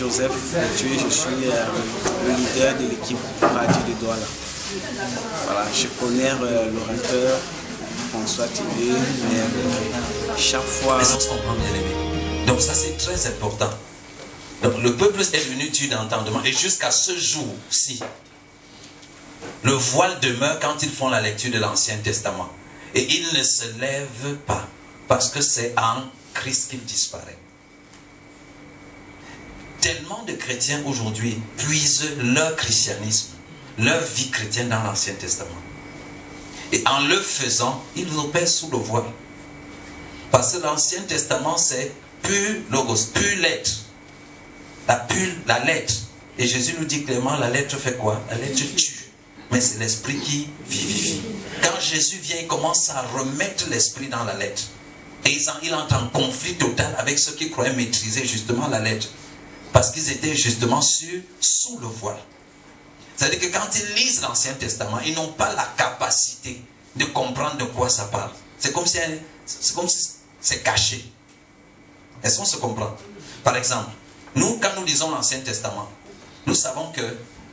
Joseph Tué, je suis le leader de l'équipe radio de Douala. Voilà, je connais l'orateur François Tibé, mais chaque fois... Les autres comprennent bien aimé. Donc ça c'est très important. Donc le peuple est venu Dieu d'entendement et jusqu'à ce jour-ci, le voile demeure quand ils font la lecture de l'Ancien Testament. Et il ne se lève pas parce que c'est en Christ qu'il disparaît. Tellement de chrétiens aujourd'hui puisent leur christianisme, leur vie chrétienne dans l'Ancien Testament. Et en le faisant, ils opèrent sous le voile. Parce que l'Ancien Testament c'est pur logos, pure lettre. La lettre. Et Jésus nous dit clairement, la lettre fait quoi? La lettre tue. Mais c'est l'esprit qui vivifie. Quand Jésus vient, il commence à remettre l'esprit dans la lettre. Et il entre en conflit total avec ceux qui croyaient maîtriser justement la lettre. Parce qu'ils étaient justement sous le voile. C'est-à-dire que quand ils lisent l'Ancien Testament, ils n'ont pas la capacité de comprendre de quoi ça parle. C'est comme si c'est caché. Est-ce qu'on se comprend? Par exemple, nous, quand nous lisons l'Ancien Testament, nous savons que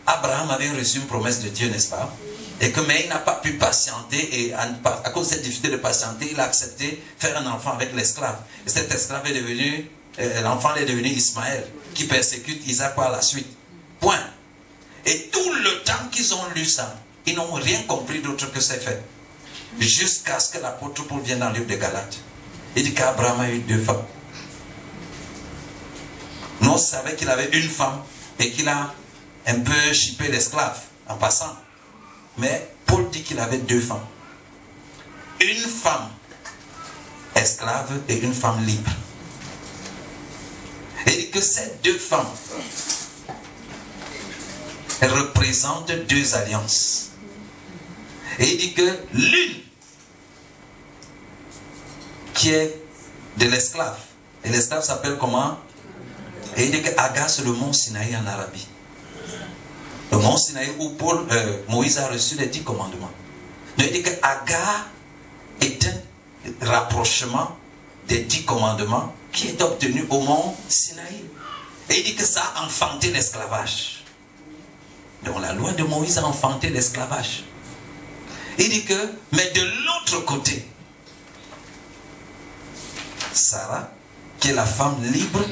Abraham avait reçu une promesse de Dieu, n'est-ce pas? Et que, mais il n'a pas pu patienter, et à cause de cette difficulté de patienter, il a accepté de faire un enfant avec l'esclave. Et cet esclave est devenu, l'enfant est devenu Ismaël, qui persécute Isaac par la suite. Point. Et tout le temps qu'ils ont lu ça, ils n'ont rien compris d'autre que c'est fait. Jusqu'à ce que l'apôtre Paul vienne dans le livre de Galates. Il dit qu'Abraham a eu 2 femmes. Nous, on savait qu'il avait une femme et qu'il a un peu chippé l'esclave en passant. Mais Paul dit qu'il avait 2 femmes. Une femme esclave et une femme libre. Et il dit que ces 2 femmes représentent 2 alliances. Et il dit que l'une qui est de l'esclave, et l'esclave s'appelle comment? Et il dit que Agar c'est le mont Sinaï en Arabie. Le mont Sinaï où Moïse a reçu les 10 commandements. Donc il dit que Agar est un rapprochement des 10 commandements qui est obtenu au mont Sinaï. Et il dit que ça a enfanté l'esclavage. Donc la loi de Moïse a enfanté l'esclavage. Il dit que, mais de l'autre côté, Sarah, qui est la femme libre,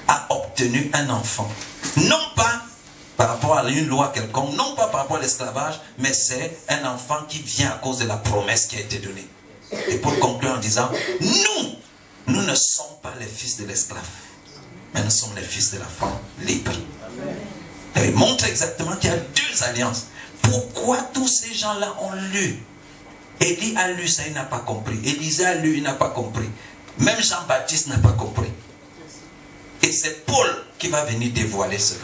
a obtenu un enfant. Non pas par rapport à une loi quelconque, non pas par rapport à l'esclavage, mais c'est un enfant qui vient à cause de la promesse qui a été donnée. Et pour conclure en disant, nous ne sommes pas les fils de l'esclave, mais nous sommes les fils de la femme libre. Et il montre exactement qu'il y a 2 alliances. Pourquoi tous ces gens-là ont lu? Élie a lu ça, il n'a pas compris. Élisée a lu, il n'a pas compris. Même Jean-Baptiste n'a pas compris. Et c'est Paul qui va venir dévoiler cela.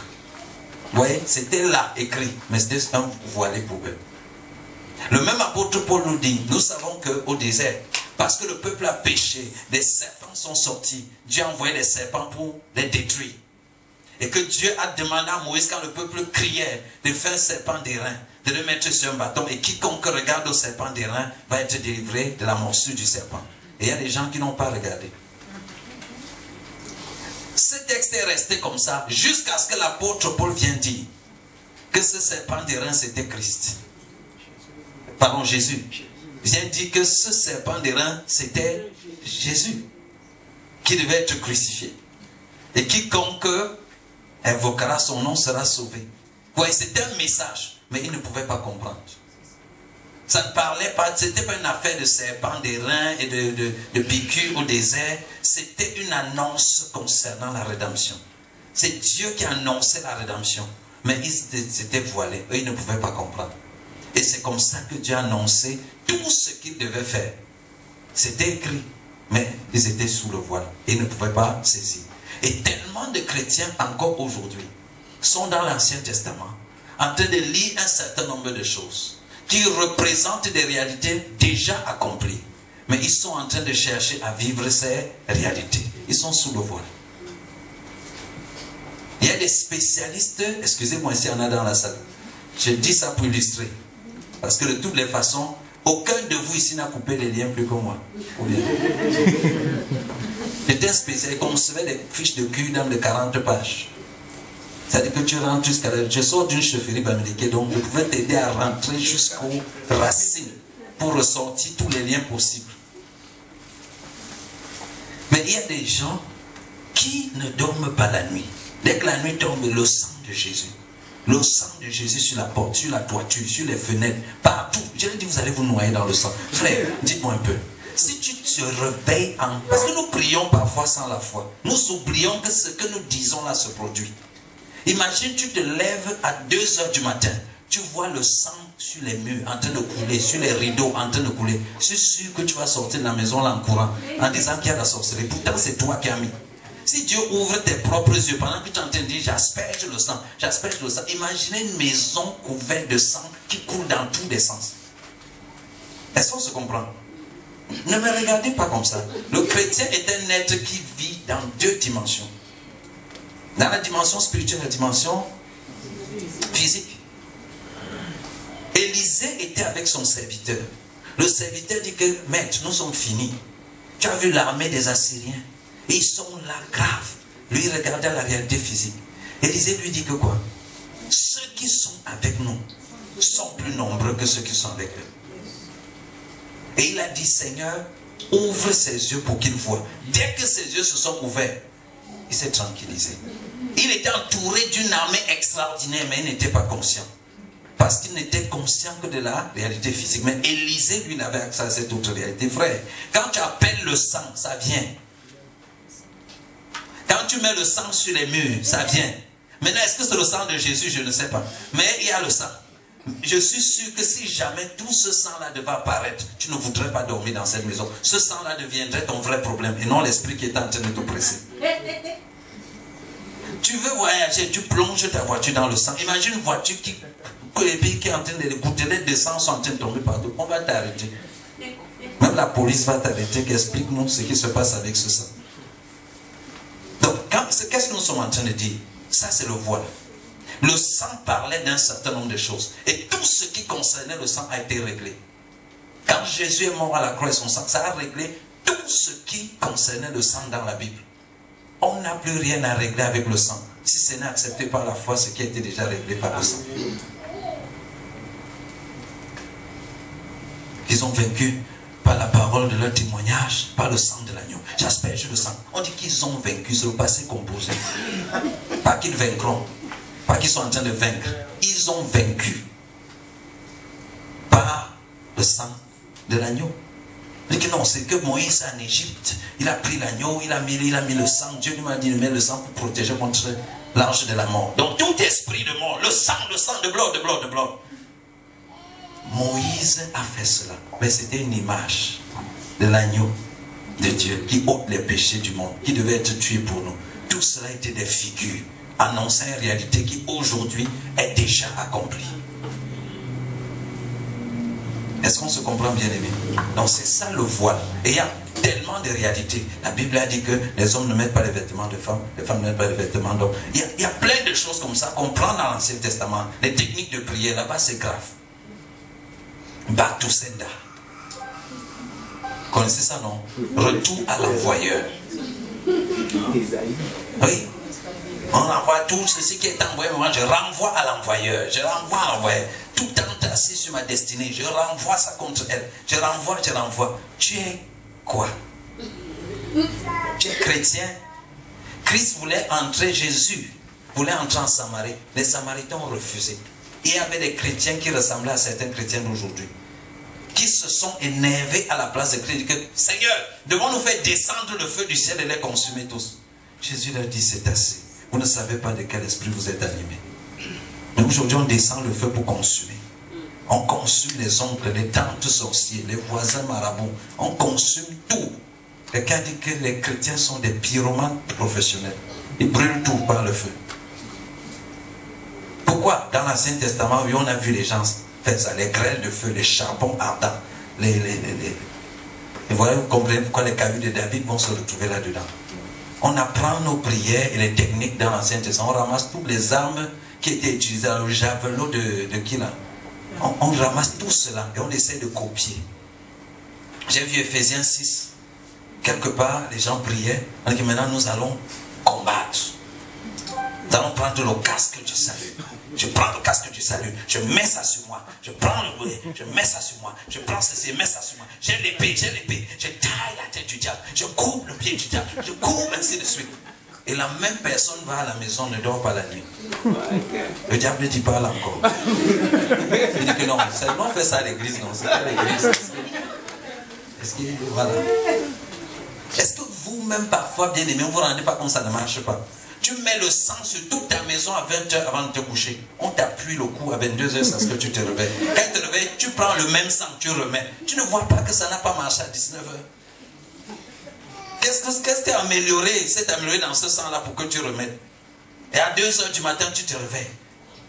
Vous voyez, c'était là écrit, mais c'était un voilé pour eux. Le même apôtre Paul nous dit, nous savons qu'au désert, parce que le peuple a péché, des serpents sont sortis. Dieu a envoyé les serpents pour les détruire. Et que Dieu a demandé à Moïse, quand le peuple criait, de faire un serpent d'airain, de le mettre sur un bâton. Et quiconque regarde au serpent d'airain va être délivré de la morsure du serpent. Et il y a des gens qui n'ont pas regardé. Ce texte est resté comme ça jusqu'à ce que l'apôtre Paul vienne dire que ce serpent d'airain c'était Christ. Pardon, Jésus. Vient dire que ce serpent d'airain c'était Jésus qui devait être crucifié. Et quiconque invoquera son nom sera sauvé. Ouais, c'était un message, mais il ne pouvait pas comprendre. Ça ne parlait pas, c'était pas une affaire de serpent, d'airain et de piqûres au désert. C'était une annonce concernant la rédemption. C'est Dieu qui annonçait la rédemption. Mais ils s'étaient voilés. Eux, ils ne pouvaient pas comprendre. Et c'est comme ça que Dieu a annoncé tout ce qu'ils devaient faire. C'était écrit. Mais ils étaient sous le voile. Et ils ne pouvaient pas saisir. Et tellement de chrétiens encore aujourd'hui sont dans l'Ancien Testament en train de lire un certain nombre de choses qui représentent des réalités déjà accomplies. Mais ils sont en train de chercher à vivre ces réalités. Ils sont sous le voile. Il y a des spécialistes, excusez-moi s'il y en a dans la salle. Je dis ça pour illustrer. Parce que de toutes les façons, aucun de vous ici n'a coupé les liens plus que moi. J'étais un spécialiste, on recevait des fiches de cure de 40 pages. C'est-à-dire que tu rentres jusqu'à la... Je sors d'une chefferie américaine, donc je pouvais t'aider à rentrer jusqu'aux racines pour ressortir tous les liens possibles. Mais il y a des gens qui ne dorment pas la nuit. Dès que la nuit tombe, le sang de Jésus. Le sang de Jésus sur la porte, sur la toiture, sur les fenêtres, partout. Je lui dis, vous allez vous noyer dans le sang. Frère, dites-moi un peu. Si tu te réveilles en... Parce que nous prions parfois sans la foi. Nous oublions que ce que nous disons là se produit. Imagine, tu te lèves à 2 h du matin. Tu vois le sang sur les murs en train de couler, sur les rideaux en train de couler. Je suis sûr que tu vas sortir de la maison là en courant, en disant qu'il y a la sorcellerie. Pourtant, c'est toi qui as mis. Si Dieu ouvre tes propres yeux pendant que tu es en train de dire j'asperge le sang, j'asperge le sang. Imaginez une maison couverte de sang qui coule dans tous les sens. Est-ce qu'on se comprend? Ne me regardez pas comme ça. Le chrétien est un être qui vit dans 2 dimensions. Dans la dimension spirituelle et la dimension physique. Élisée était avec son serviteur. Le serviteur dit que, maître, nous sommes finis. Tu as vu l'armée des Assyriens. Et ils sont là, graves. Lui, il regardait la réalité physique. Élisée lui dit que quoi? Ceux qui sont avec nous sont plus nombreux que ceux qui sont avec eux. Et il a dit, Seigneur, ouvre ses yeux pour qu'il voie. Dès que ses yeux se sont ouverts, il s'est tranquillisé. Il était entouré d'une armée extraordinaire, mais il n'était pas conscient. Parce qu'il n'était conscient que de la réalité physique. Mais Élisée, lui, il avait accès à cette autre réalité. Frère, quand tu appelles le sang, ça vient. Quand tu mets le sang sur les murs, ça vient. Maintenant, est-ce que c'est le sang de Jésus? Je ne sais pas. Mais il y a le sang. Je suis sûr que si jamais tout ce sang-là devait apparaître, tu ne voudrais pas dormir dans cette maison. Ce sang-là deviendrait ton vrai problème et non l'esprit qui est en train de te presser. Tu veux voyager, tu plonges ta voiture dans le sang. Imagine une voiture qui est en train de goûter, les sangs sont en train de tomber partout. On va t'arrêter. Même la police va t'arrêter. Explique-nous ce qui se passe avec ce sang. Donc, qu'est-ce que nous sommes en train de dire? Ça, c'est le voile. Le sang parlait d'un certain nombre de choses. Et tout ce qui concernait le sang a été réglé. Quand Jésus est mort à la croix, son sang, ça a réglé tout ce qui concernait le sang dans la Bible. On n'a plus rien à régler avec le sang. Si ce n'est accepté par la foi, ce qui a été déjà réglé par le sang. Ils ont vaincu par la parole de leur témoignage, par le sang de l'agneau. J'asperge le sang. On dit qu'ils ont vaincu, c'est le passé composé. Pas qu'ils vaincront. Pas qu'ils sont en train de vaincre. Ils ont vaincu par le sang de l'agneau. Il dit que non, c'est que Moïse en Égypte, il a pris l'agneau, il a mis le sang. Dieu lui m'a dit de mettre le sang pour protéger contre l'ange de la mort. Donc tout esprit de mort, le sang, de blood. Moïse a fait cela. Mais c'était une image de l'agneau de Dieu qui ôte les péchés du monde, qui devait être tué pour nous. Tout cela était des figures annonçant une réalité qui aujourd'hui est déjà accomplie. Est-ce qu'on se comprend, bien aimé? Donc c'est ça le voile. Et il y a tellement de réalités. La Bible a dit que les hommes ne mettent pas les vêtements de femmes, les femmes ne mettent pas les vêtements d'hommes. Il y a plein de choses comme ça qu'on prend dans l'Ancien Testament. Les techniques de prière, là-bas c'est grave. Batusenda. Vous connaissez ça, non? Retour à l'envoyeur. Oui. On envoie tout ceci qui est envoyé. Moi, je renvoie à l'envoyeur. Je renvoie à l'envoyeur. Tout assis sur ma destinée. Je renvoie ça contre elle. Je renvoie. Tu es quoi? Tu es chrétien. Christ voulait entrer, Jésus voulait entrer en Samarie. Les Samaritains ont refusé. Il y avait des chrétiens qui ressemblaient à certains chrétiens d'aujourd'hui, qui se sont énervés à la place de Christ. Que, Seigneur, devons-nous faire descendre le feu du ciel et les consumer tous? Jésus leur dit, c'est assez. Vous ne savez pas de quel esprit vous êtes animés. Mais aujourd'hui, on descend le feu pour consumer. On consume les oncles, les tantes sorciers, les voisins marabouts. On consume tout. Quelqu'un dit que les chrétiens sont des pyromanes professionnels. Ils brûlent tout par le feu. Pourquoi? Dans l'Ancien Testament, oui, on a vu les gens faire ça. Les grêles de feu, les charbons ardents. Et voilà, vous comprenez pourquoi les cailloux de David vont se retrouver là-dedans. On apprend nos prières et les techniques dans l'Ancien Testament. On ramasse toutes les armes qui étaient utilisées. Le javelot de qui là? On ramasse tout cela et on essaie de copier. J'ai vu Ephésiens 6. Quelque part, les gens priaient. On dit que maintenant nous allons combattre. Nous allons prendre le casque du salut. Je prends le casque du salut. Je mets ça sur moi. Je prends le boulet. Je mets ça sur moi. Je prends ceci, je mets ça sur moi. J'ai l'épée, j'ai l'épée. Je taille la tête du diable. Je coupe le pied du diable. Je coupe ainsi de suite. Et la même personne va à la maison, ne dort pas la nuit. Le diable dit parle encore. Il dit que non, on fait ça à l'église, non, c'est pas à l'église. Est-ce que, voilà. Est-ce que vous-même, parfois, bien aimé, vous ne vous rendez pas compte que ça ne marche pas? Tu mets le sang sur toute ta maison à 20 h avant de te coucher. On t'appuie le cou à 22 h, c'est ce que tu te réveilles. Quand tu te réveilles, tu prends le même sang, tu remets. Tu ne vois pas que ça n'a pas marché à 19 h. Qu'est-ce qui a amélioré? C'est amélioré dans ce sang-là pour que tu remettes. Et à 2 h du matin, tu te réveilles.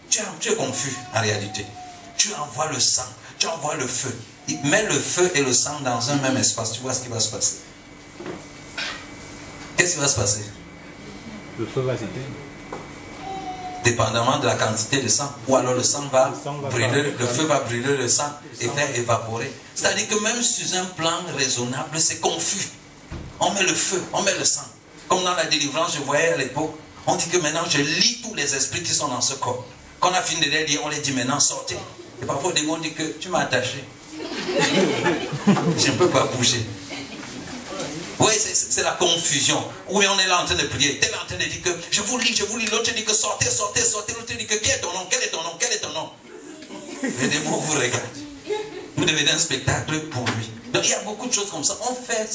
Tu es confus en réalité. Tu envoies le sang, tu envoies le feu. Il met le feu et le sang dans un même espace. Tu vois ce qui va se passer. Qu'est-ce qui va se passer? Le feu va s'éteindre. Dépendamment de la quantité de sang. Ou alors le sang va brûler, le feu va brûler le sang et faire évaporer. C'est-à-dire que même sur un plan raisonnable, c'est confus. On met le feu, on met le sang. Comme dans la délivrance, je voyais à l'époque, on dit que maintenant je lis tous les esprits qui sont dans ce corps. Quand on a fini de les lire, on les dit maintenant sortez. Et parfois, des gens disent que tu m'as attaché. Je ne peux pas bouger. Oui, c'est la confusion. Oui, on est là en train de prier. Tel est en train de dire que je vous lis. L'autre dit que sortez, sortez, sortez. L'autre dit que quel est ton nom, quel est ton nom, quel est ton nom. Les démons vous regardent. Vous devenez un spectacle pour lui. Donc il y a beaucoup de choses comme ça. On fait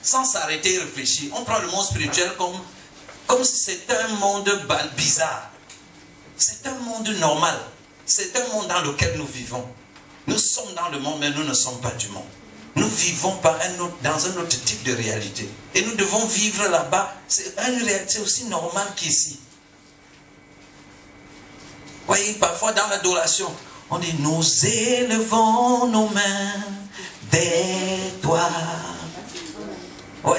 sans s'arrêter et réfléchir. On prend le monde spirituel comme si c'était un monde bizarre. C'est un monde normal. C'est un monde dans lequel nous vivons. Nous sommes dans le monde, mais nous ne sommes pas du monde. Nous vivons dans un autre type de réalité. Et nous devons vivre là-bas. C'est une réalité aussi normale qu'ici. Vous voyez, parfois dans l'adoration, on dit, nous élevons nos mains vers toi. Oui,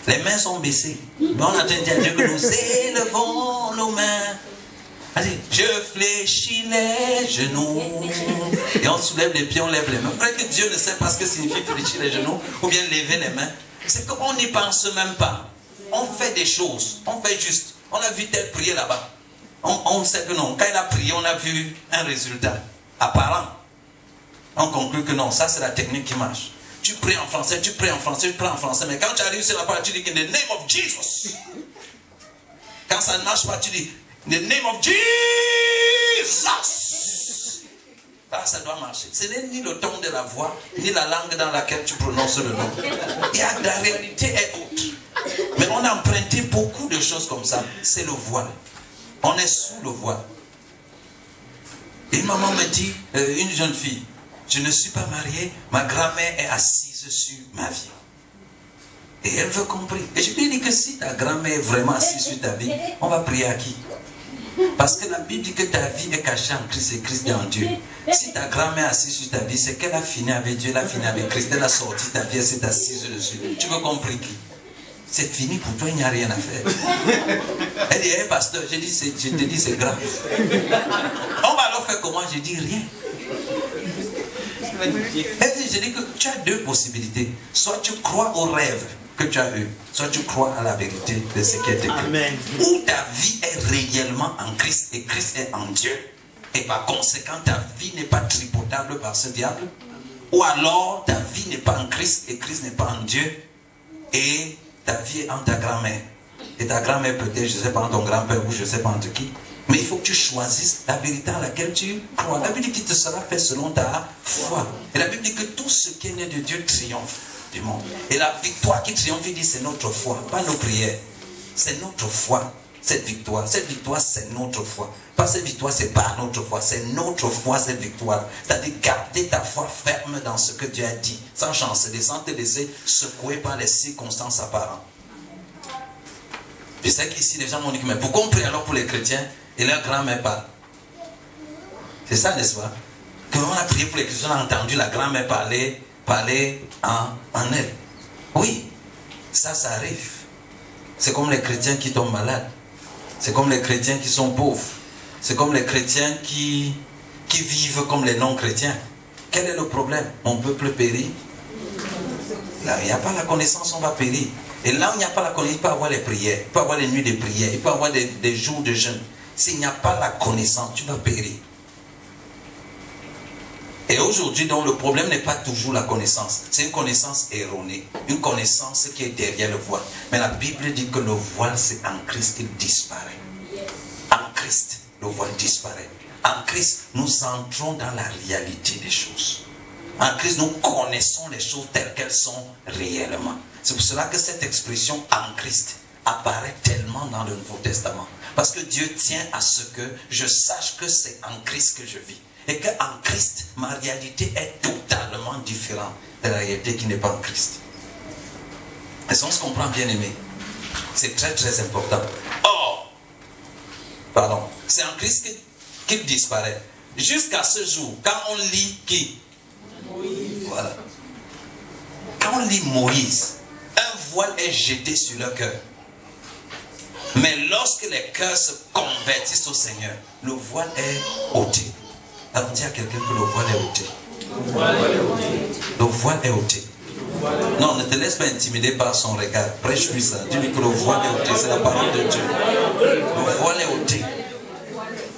les mains sont baissées. Mais on entend dire à Dieu que nous élevons nos mains. Allez, je fléchis les genoux. Et on soulève les pieds, on lève les mains. Vous croyez que Dieu ne sait pas ce que signifie fléchir les genoux ou bien lever les mains? C'est qu'on n'y pense même pas. On fait des choses. On fait juste. On a vu tel prier là-bas. On sait que non. Quand il a prié, on a vu un résultat apparent. On conclut que non, ça c'est la technique qui marche. Tu pries en français, tu pries en français, tu pries en français. Mais quand tu arrives sur la parole, tu dis in the name of Jesus. Quand ça ne marche pas, tu dis in the name of Jesus. Ah, ça doit marcher. Ce n'est ni le ton de la voix, ni la langue dans laquelle tu prononces le nom. La réalité est autre. Mais on a emprunté beaucoup de choses comme ça. C'est le voile. On est sous le voile. Et une maman me dit, une jeune fille, je ne suis pas mariée, ma grand-mère est assise sur ma vie. Et elle veut comprendre. Et je lui ai dit que si ta grand-mère est vraiment assise sur ta vie, on va prier à qui? Parce que la Bible dit que ta vie est cachée en Christ et Christ est en Dieu. Si ta grand-mère est assise sur ta vie, c'est qu'elle a fini avec Dieu, elle a fini avec Christ, elle a sorti ta vie, elle s'est assise dessus. Tu veux comprendre qui? C'est fini pour toi, il n'y a rien à faire. Elle dit, hey, pasteur, je te dis c'est grave. On va alors faire comment? Je dis rien. Elle dit, je dis que tu as deux possibilités. Soit tu crois au rêve que tu as eu, soit tu crois à la vérité de ce qui est écrit. Amen. Ou ta vie est réellement en Christ et Christ est en Dieu. Et par conséquent, ta vie n'est pas tripotable par ce diable. Ou alors, ta vie n'est pas en Christ et Christ n'est pas en Dieu. Et ta vie est en ta grand-mère. Et ta grand-mère peut-être, je ne sais pas, en ton grand-père ou je ne sais pas entre qui. Mais il faut que tu choisisses la vérité à laquelle tu crois. La Bible dit qu'il te sera fait selon ta foi. Et la Bible dit que tout ce qui est né de Dieu triomphe du monde. Et la victoire qui triomphe, il dit c'est notre foi, pas nos prières. C'est notre foi, cette victoire. Cette victoire, c'est notre foi. Pas cette victoire, c'est pas notre foi. C'est notre foi, cette victoire. C'est-à-dire garder ta foi ferme dans ce que Dieu a dit. Sans chanceler, sans te laisser secouer par les circonstances apparentes. Je sais qu'ici, les gens m'ont dit, mais pourquoi on prie alors pour les chrétiens et leur grand-mère parle? C'est ça, n'est-ce pas? Que l'on a prié pour les chrétiens, on a entendu la grand-mère parler en elle. Oui, ça arrive. C'est comme les chrétiens qui tombent malades. C'est comme les chrétiens qui sont pauvres. C'est comme les chrétiens qui vivent comme les non-chrétiens. Quel est le problème? Mon peuple périt. Là, il n'y a pas la connaissance, on va périr. Et là où il n'y a pas la connaissance, il peut y avoir les prières, il peut y avoir les nuits de prière, il peut y avoir des jours de jeûne. S'il n'y a pas la connaissance, tu vas périr. Et aujourd'hui, donc, le problème n'est pas toujours la connaissance. C'est une connaissance erronée. Une connaissance qui est derrière le voile. Mais la Bible dit que le voile, c'est en Christ qu'il disparaît. En Christ, le voile disparaît. En Christ, nous entrons dans la réalité des choses. En Christ, nous connaissons les choses telles qu'elles sont réellement. C'est pour cela que cette expression « en Christ » apparaît tellement dans le Nouveau Testament. Parce que Dieu tient à ce que je sache que c'est en Christ que je vis. Et qu'en Christ, ma réalité est totalement différente de la réalité qui n'est pas en Christ. Est-ce qu'on se comprend, bien aimé? C'est très très important. Or, pardon, c'est en Christ qu'il disparaît. Jusqu'à ce jour, quand on lit qui? Moïse. Voilà. Quand on lit Moïse, un voile est jeté sur leur cœur. Mais lorsque les cœurs se convertissent au Seigneur, le voile est ôté. Alors dis à quelqu'un que le voile est ôté. Le voile est ôté. Le voile est ôté. Non, ne te laisse pas intimider par son regard. Prêche-lui ça. Dis-lui que le voile est ôté. C'est la parole de Dieu. Le voile est ôté.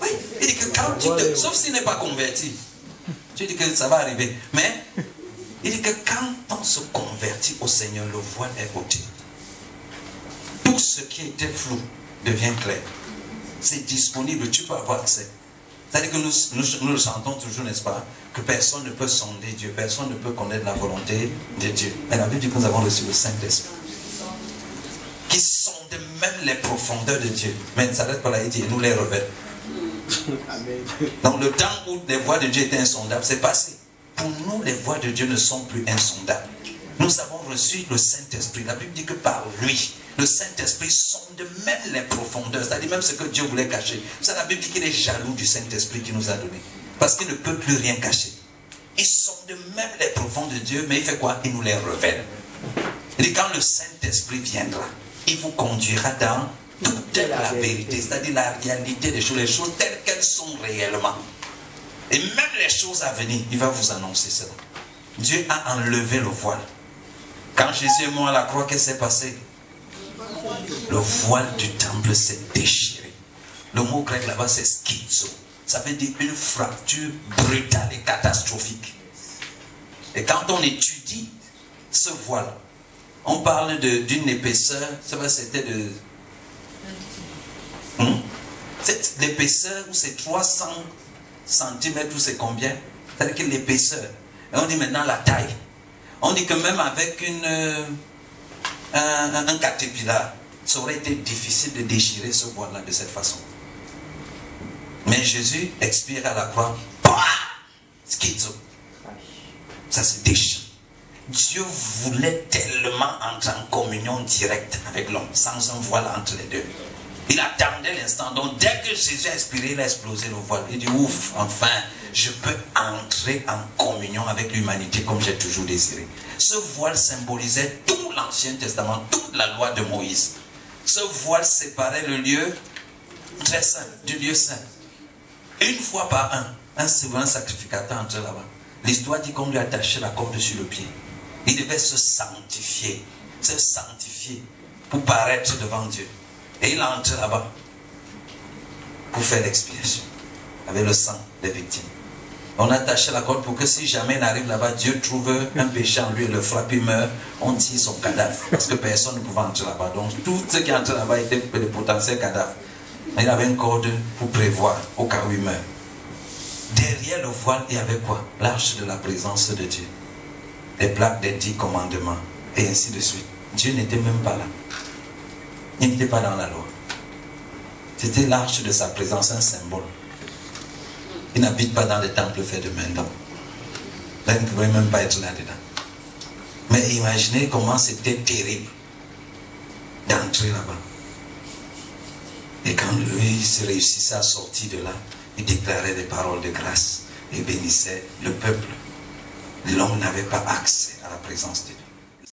Oui, il dit que quand tu te... Sauf s'il n'est pas converti. Tu dis que ça va arriver. Mais il dit que quand on se convertit au Seigneur, le voile est ôté. Tout ce qui était flou devient clair. C'est disponible, tu peux avoir accès. C'est-à-dire que nous le sentons toujours, n'est-ce pas? Que personne ne peut sonder Dieu, personne ne peut connaître la volonté de Dieu. Mais la Bible dit que nous avons reçu le Saint-Esprit, qui sonde même les profondeurs de Dieu. Mais il ne s'arrête pas là, il dit, il nous les révèle. Donc le temps où les voies de Dieu étaient insondables, c'est passé. Pour nous, les voies de Dieu ne sont plus insondables. Nous avons reçu le Saint-Esprit. La Bible dit que par lui, le Saint-Esprit sonde même les profondeurs, c'est-à-dire même ce que Dieu voulait cacher. C'est la Bible dit qu'il est jaloux du Saint-Esprit qu'il nous a donné. Parce qu'il ne peut plus rien cacher. Il sonde même les profondeurs de Dieu, mais il fait quoi? Il nous les révèle. Il dit quand le Saint-Esprit viendra, il vous conduira dans toute la vérité, c'est-à-dire la réalité des choses, les choses telles qu'elles sont réellement. Et même les choses à venir, il va vous annoncer cela. Dieu a enlevé le voile. Quand Jésus est mort à la croix, qu'est-ce qui s'est passé? Le voile du temple s'est déchiré. Le mot grec là-bas c'est schizo. Ça veut dire une fracture brutale et catastrophique. Et quand on étudie ce voile, on parle d'une épaisseur, c'était de... l'épaisseur où c'est 300 cm ou c'est combien? C'est-à-dire que l'épaisseur. Et on dit maintenant la taille. On dit que même avec un caterpillar, ça aurait été difficile de déchirer ce voile-là de cette façon. Mais Jésus expire à la croix. Schizo. Ça se déchire. Dieu voulait tellement entrer en communion directe avec l'homme, sans un voile entre les deux. Il attendait l'instant. Donc dès que Jésus a expiré, il a explosé le voile. Il dit ouf, enfin, je peux entrer en communion avec l'humanité comme j'ai toujours désiré. Ce voile symbolisait tout l'Ancien Testament, toute la loi de Moïse. Ce voile séparait le lieu très saint, du lieu saint. Une fois par un souverain sacrificateur entrait là-bas. L'histoire dit qu'on lui attachait la corde sur le pied. Il devait se sanctifier pour paraître devant Dieu. Et il entrait là-bas pour faire l'expiation avec le sang des victimes. On attachait la corde pour que si jamais il arrive là-bas, Dieu trouve un péché en lui et le frappe, il meurt, on tire son cadavre. Parce que personne ne pouvait entrer là-bas. Donc tous ceux qui entraient là-bas étaient de potentiels cadavres. Il avait une corde pour prévoir au cas où il meurt. Derrière le voile, il y avait quoi? L'arche de la présence de Dieu. Les plaques des 10 commandements. Et ainsi de suite. Dieu n'était même pas là. Il n'était pas dans la loi. C'était l'arche de sa présence, un symbole. Il n'habite pas dans les temples faits de main d'homme. Là, il ne pouvait même pas être là-dedans. Mais imaginez comment c'était terrible d'entrer là-bas. Et quand lui se réussissait à sortir de là, il déclarait des paroles de grâce et bénissait le peuple. L'homme n'avait pas accès à la présence de Dieu.